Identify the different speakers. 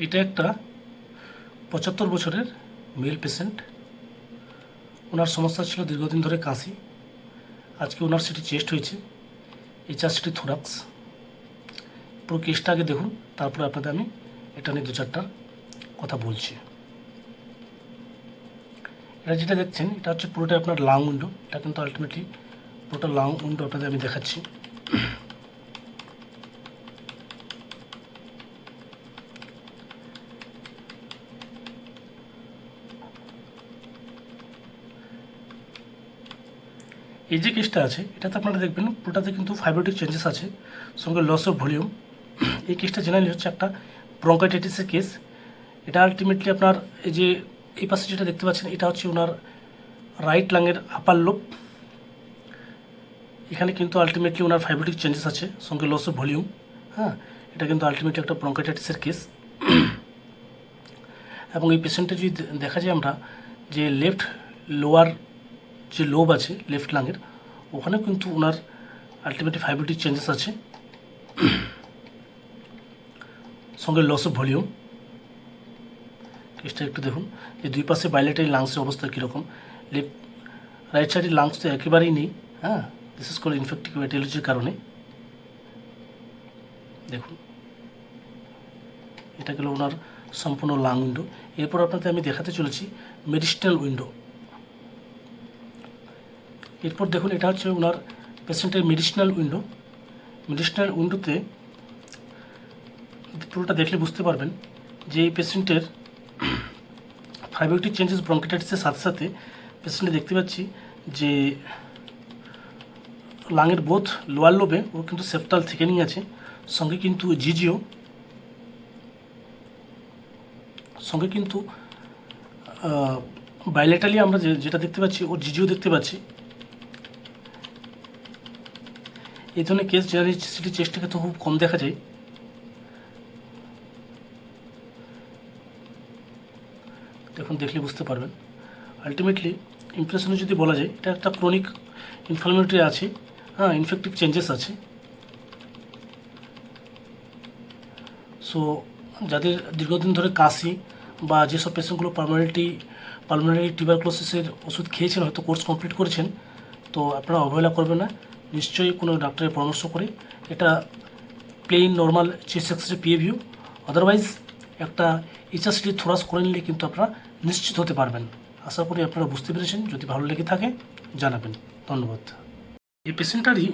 Speaker 1: এটা একটা ৭৫ বছরের মেল পেশেন্ট। ওনার সমস্যা ছিল দীর্ঘদিন ধরে কাশি। আজকে ওনার সিটি চেস্ট হয়েছে, এইচআর সিটি থোরাক্স। পুরো কেসটা আগে দেখুন, তারপরে আপনাদের আমি এটা নিয়ে দু চারটার কথা বলছি। এটা যেটা দেখছেন এটা হচ্ছে পুরোটা আপনার লাং উইন্ডো। এটা কিন্তু আলটিমেটলি পুরোটা লাং উইন্ডো আপনাদের আমি দেখাচ্ছি। এই যে কেসটা আছে এটাতে আপনারা দেখবেন পুরোটাতে কিন্তু ফাইব্রোটিক চেঞ্জেস আছে, সঙ্গে লস অফ ভলিউম। এই কেসটা জেনারেলি হচ্ছে একটা ব্রঙ্কাইটিসের কেস। এটা আলটিমেটলি আপনার এই যে এই পাশে যেটা দেখতে পাচ্ছেন এটা হচ্ছে ওনার রাইট লাংয়ের আপার লোব। এখানে কিন্তু আলটিমেটলি ওনার ফাইব্রোটিক চেঞ্জেস আছে, সঙ্গে লস অফ ভলিউম। হ্যাঁ, এটা কিন্তু আলটিমেটলি একটা ব্রঙ্কাইটিসের কেস। এবং এই পেশেন্টে যদি দেখা যায় আমরা যে লেফট লোয়ার যে লোব আছে লেফট লাংয়ের, ওখানেও কিন্তু ওনার আলটিমেটলি ফাইব্রোটিক চেঞ্জেস আছে, সঙ্গে লস অফ ভলিউম। কেসটা একটু দেখুন যে দুই পাশে বাইলেটারি লাংসের অবস্থা কীরকম। লেফট রাইট সাইডের লাংস তো একেবারেই নেই। হ্যাঁ, বিশেষ করে ইনফেক্টিভ এটিওলজির কারণে। দেখুন এটা গেল ওনার সম্পূর্ণ লাং উইন্ডো। এরপর আপনাদের আমি দেখাতে চলেছি মেডিসিনাল উইন্ডো। এরপর দেখুন এটা হচ্ছে ওনার পেশেন্টের মেডিসিনাল উইন্ডো। মেডিসিনাল উইন্ডোতে পুরোটা দেখলে বুঝতে পারবেন যে এই পেশেন্টের ফাইব্রোটিক চেঞ্জেস ব্রঙ্কাইটিসের সাথে সাথে পেশেন্টে দেখতে পাচ্ছি যে লাংয়ের বোথ লোয়ার লোবে ও কিন্তু সেপ্টাল থিকেনিং আছে, সঙ্গে কিন্তু জিজিও, সঙ্গে কিন্তু বাইলেটালি আমরা যেটা দেখতে পাচ্ছি ওর জিজিও দেখতে পাচ্ছি। এই ধরনের কেস জেনারেলি সিটি চেস্টে তো খুব কম দেখা যায়। দেখুন দেখলে বুঝতে পারবেন। আলটিমেটলি ইমপ্রেশনে যদি বলা যায় এটা একটা ক্রনিক ইনফ্লামেটরি আছে, হ্যাঁ, ইনফেক্টিভ চেঞ্জেস আছে। সো যাদের দীর্ঘদিন ধরে কাশি বা যেসব পেশেন্টগুলো পালমোনারি টিউবারকুলোসিসের ওষুধ খেয়েছেন, হয়তো কোর্স কমপ্লিট করেছেন, তো আপনারা অবহেলা করবেন না, নিশ্চয়ই কোনো ডাক্তারের পরামর্শ করে এটা plain normal chest X ray PA view, otherwise একটা এইচআর সিটি থোরাস করে নিলে কিন্তু আপনারা নিশ্চিত হতে পারবেন। আশা করি আপনারা বুঝতে পেরেছেন। যদি ভালো লেগে থাকে জানাবেন। ধন্যবাদ। এই পেশেন্টটারই